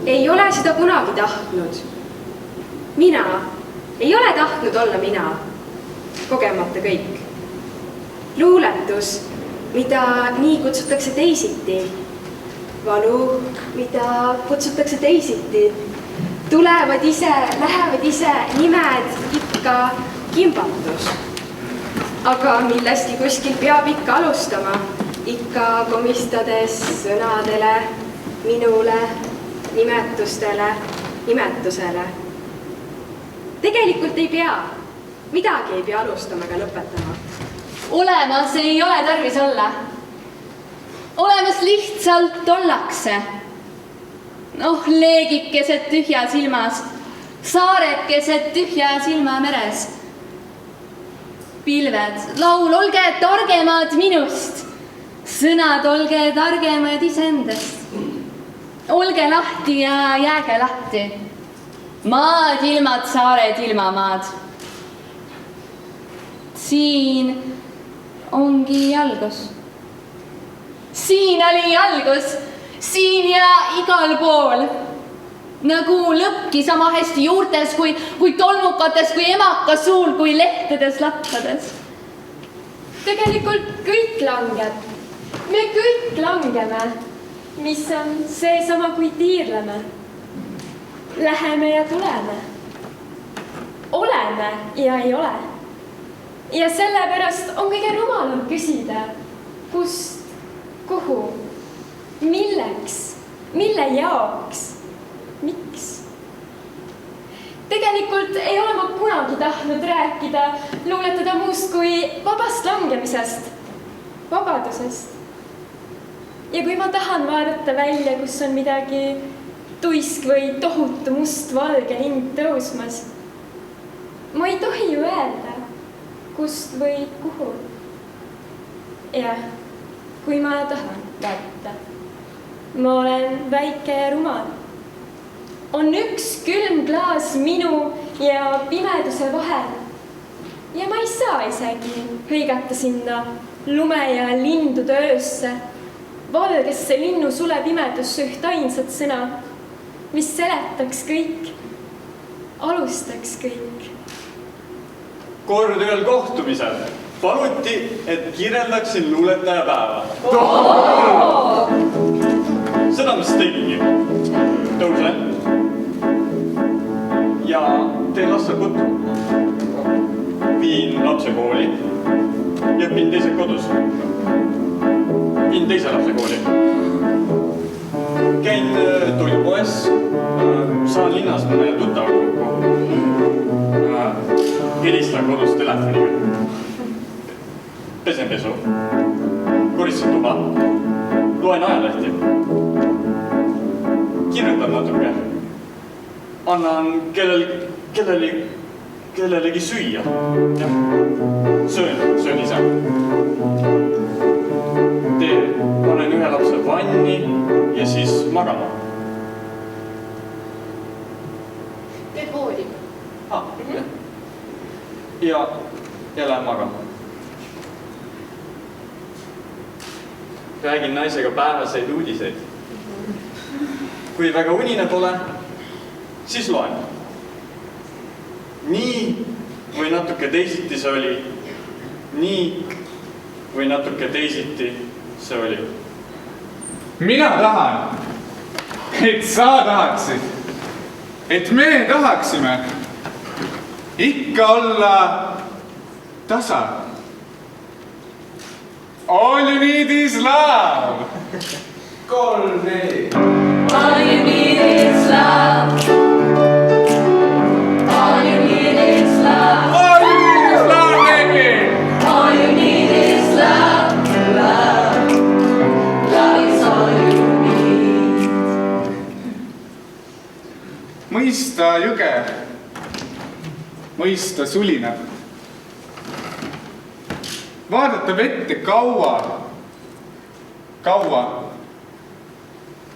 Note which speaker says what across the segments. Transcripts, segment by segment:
Speaker 1: ei ole seda kunagi tahtnud. Mina ei ole tahtnud olla mina, kogemata kõik. Luuletus, mida nii kutsutakse teisiti. Valu, mida kutsutakse teisiti. Tulevad ise, lähevad ise, nimed ikka kimbatus. Aga millestki kuskil peab ikka alustama, ikka komistades sõnadele, minule, nimetustele, nimetusele. Tegelikult ei pea, midagi ei pea alustama ega lõpetama.
Speaker 2: Olemas ei ole tarvis olla. Olemas lihtsalt ollakse. Leegikesed tühjas ilmas, saarekesed tühjas ilma meres. Pilved, laul, olge targemad minust. Sõnad, olge targemad iseendast. Olge lahti ja jääge lahti. Maad, ilmad, saared, ilmamaad. Siin ongi algus. Siin oli algus, siin ja igal pool. Nagu lõpki sama hästi juurtes kui tolmukates, kui emaka suul, kui lehtedes lappades.
Speaker 3: Tegelikult kõik langeb. Me kõik langeme, mis on seesama, kui tiirleme. Läheme ja tuleme. Oleme ja ei ole. Ja sellepärast on kõige rumalam küsida, kust, kuhu, milleks, mille jaoks, miks. Tegelikult ei ole ma kunagi tahtnud rääkida, luuletada muust kui vabast langemisest, vabadusest. Ja kui ma tahan vaadata välja, kus on midagi tuisk või tohutu must-valge lind tõusmas, ma ei tohi ju öelda, kust või kuhu. Ja kui ma tahan vaadata, ma olen väike ja rumal. On üks külm klaas minu ja pimeduse vahel. Ja ma ei saa isegi hõigata sinna lume ja lindude öösse, valgesse linnu sule pimedusse üht ainsat sõna, mis seletaks kõik, alustaks kõik.
Speaker 4: Kord ühel kohtumisel paluti, et kirjeldaksin luuletaja päeva. Seda mis tegingi. Tõusen ja teen lasta kuttu. Viin lapse kooli ja õpin teised kodus. Viin teise lapse kooli. Käin toidupoes, saan linnas mõne tuttava kokku. Helistan kodus telefoniga. Pesen pesu. Koristan tuba. Loen ajalehti. Kirjutan natuke. Annan kellelegi süüa. Söön ise. Panen ühe lapse vanni ja siis magama.
Speaker 1: Teed voodi.
Speaker 4: Ja lähen magama. Räägin naisega päevaseid uudiseid. Kui väga unine pole, siis loen. Nii või natuke teisiti see oli. Nii või natuke teisiti see oli.
Speaker 5: Mina tahan, et sa tahaksid, et me tahaksime ikka olla tasa. All you need is love. 3, 4.
Speaker 2: All you need is love. All you need is love.
Speaker 5: All you need is love, baby.
Speaker 2: All you need is love. Love. Love is all you need.
Speaker 5: Mõista jõge, mõista sulinab. Vaadata vette kaua.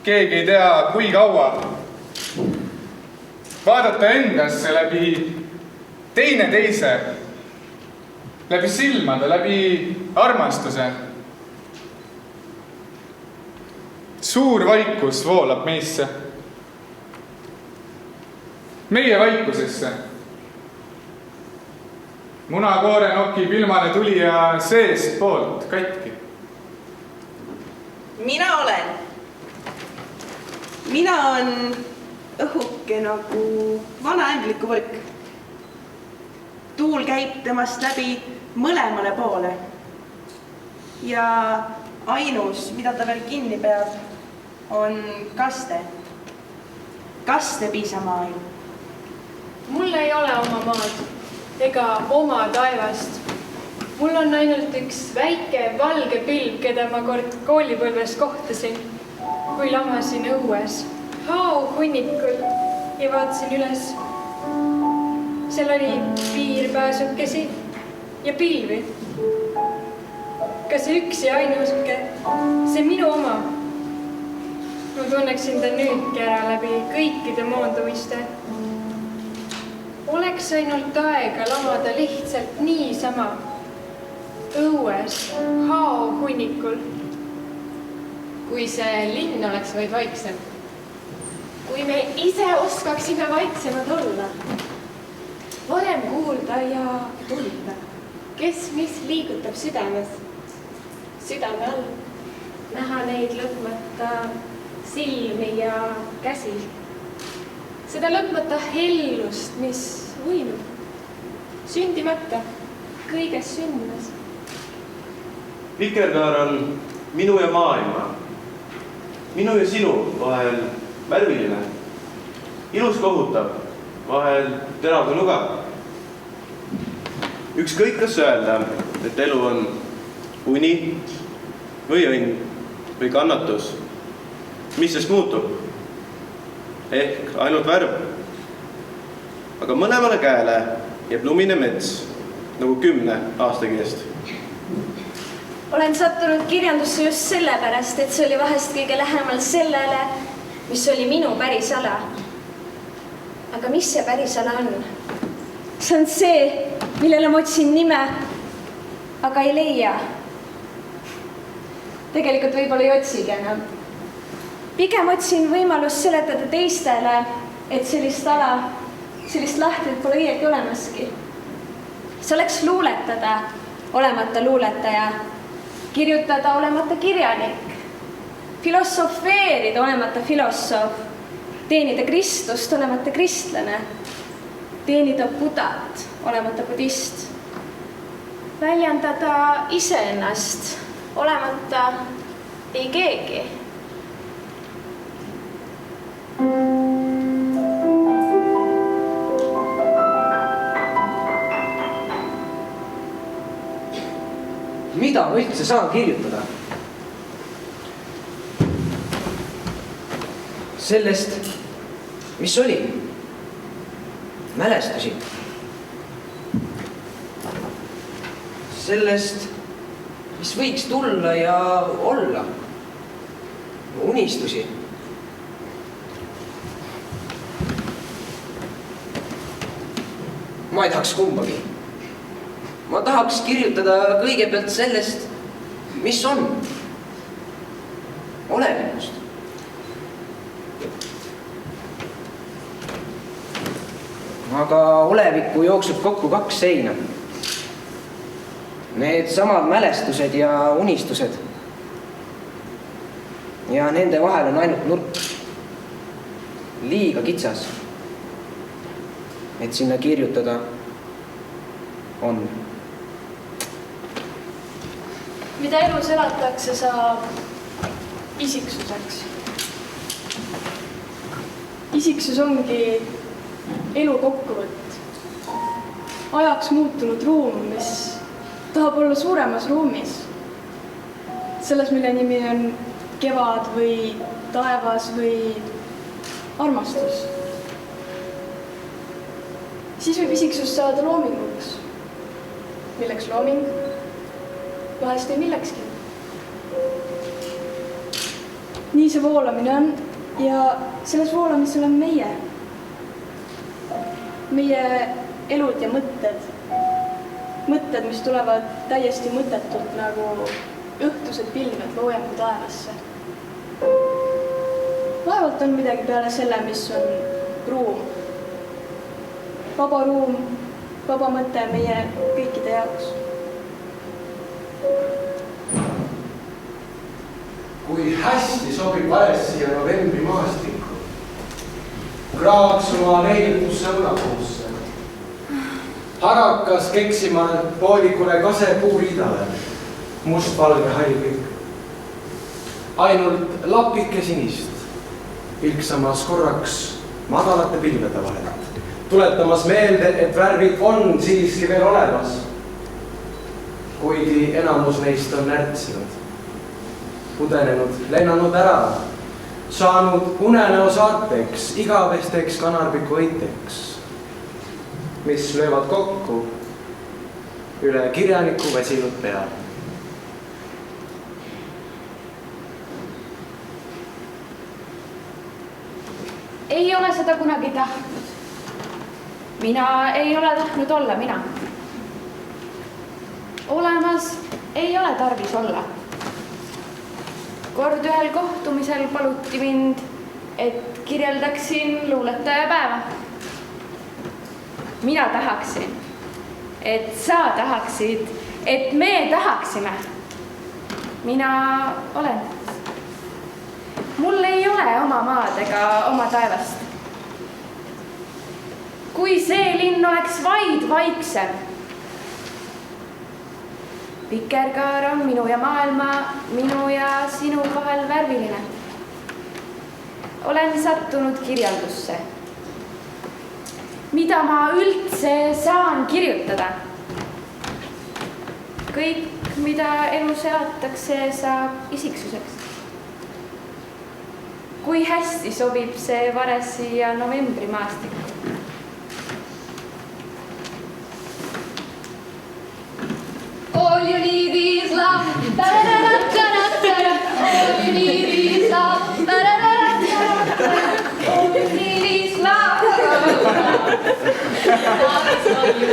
Speaker 5: Keegi ei tea, kui kaua. Vaadata endasse läbi teineteise, läbi silmade, läbi armastuse. Suur vaikus voolab meisse. meie vaikusesse. Munakoore nokib ilmale tulija seest poolt katki.
Speaker 6: Mina olen. Mina on õhuke nagu vana ämbliku võrk. Tuul käib temast läbi mõlemale poole. Ja ainus, mida ta veel kinni peab, on kaste. Kaste piisamaailm.
Speaker 3: Mul ei ole oma maad ega oma taevast. Mul on ainult üks väike valge pilv, keda ma kord koolipõlves kohtasin, kui lamasin õues haohunnikul ja vaatasin üles. Seal oli piirpääsukesi ja pilvi. Ka see üks ja ainuke, see minu oma. Ma tunneksin ta nüüdki ära läbi kõikide moondumiste. Oleks ainult aega lamada lihtsalt niisama õues haohunnikul.
Speaker 7: Kui see linn oleks vaid vaiksem. Kui me ise oskaksime vaiksemad olla. Varem kuulda ja tunda. Kes mis liigutab südames. Südame all. Näha neid lõpmata silmi ja käsi. Seda lõpmata hellust, mis uinub. Sündimata, kõiges sündimas.
Speaker 8: Vikerkaar on minu ja maailma. Minu ja sinu vahel värviline. Ilus kohutab, vahel teravda nuga. Ükskõik kas öelda, et elu on uni või õnn või kannatus. Mis sest muutub? Ehk ainult värv. Aga mõlemale käele jääb lumine mets nagu 10 aastagi eest.
Speaker 9: Olen sattunud kirjandusse just sellepärast, et see oli vahest kõige lähemal sellele, mis oli minu päris ala. Aga mis see päris ala on? See on see, millele ma otsin nime, aga ei leia. Tegelikult võib-olla ei otsigi enam. Pigem otsin võimalust seletada teistele, et sellist ala, sellist lahtrit pole õieti olemaski. See oleks luuletada, olemata luuletaja, kirjutada olemata kirjanik, filosofeerida olemata filosoof, teenida Kristust olemata kristlane, teenida Budat olemata budist, väljendada iseennast olemata ei keegi.
Speaker 10: Mida ma üldse saan kirjutada? Sellest, mis oli. Mälestusi. Sellest, mis võiks tulla ja olla. Unistusi. Ma ei tahaks kumbagi. Ma tahaks kirjutada kõigepealt sellest, mis on. Olevikust. Aga olevikku jooksub kokku 2 seina. Need samad mälestused ja unistused. Ja nende vahel on ainult nurk. Liiga kitsas. Et sinna kirjutada on.
Speaker 3: Mida elus elatakse, saab isiksuseks. Isiksus ongi elu kokkuvõtt. Ajaks muutunud ruum, mis tahab olla suuremas ruumis. Selles, mille nimi on kevad või taevas või armastus. Siis võib isiksus saada loominguks. Milleks looming? Vahest ei millekski. Nii see voolamine on ja selles voolamisel on meie. Meie elud ja mõtted. Mõtted, mis tulevad täiesti mõttetult nagu õhtused pilved loojangu taevasse. Vaevalt on midagi peale selle, mis on ruum. vaba ruum, vaba mõte meie kõikide jaoks.
Speaker 11: Kui hästi sobib vales siia novembri maastikku. Kraaks oma leidutusse õunapuusse. Harakas keksimal poolikule kasepuuriidale. Mustvalge hallpilk. Ainult lapike sinist. Pilksamas korraks madalate pilvede vahelt. Tuletamas meelde, et värvid on siiski veel olemas. Kuigi enamus neist on närtsinud. Pudenenud, lennanud ära. Saanud unenäo saateks, igavesteks kanarpiku õiteks. Mis löövad kokku üle kirjaniku väsinud pea.
Speaker 7: Ei ole seda kunagi tahtnud. Mina ei ole tahtnud olla mina. Olemas ei ole tarvis olla. Kord ühel kohtumisel paluti mind, et kirjeldaksin luuletaja päeva. Mina tahaksin, et sa tahaksid, et me tahaksime. Mina olen. Mul ei ole oma maad ega oma taevast. Kui see linn oleks vaid vaiksem. Vikerkaar on minu ja maailma, minu ja sinu vahel värviline. Olen sattunud kirjandusse. Mida ma üldse saan kirjutada? Kõik, mida elus elatakse, saab isiksuseks. Kui hästi sobib see varesi ja novembri maastikku.
Speaker 2: All you need is love. Da-da-da-da-da-da-da. All you need is love. Da-da-da-da-da-da. All you need is love. That's all you need.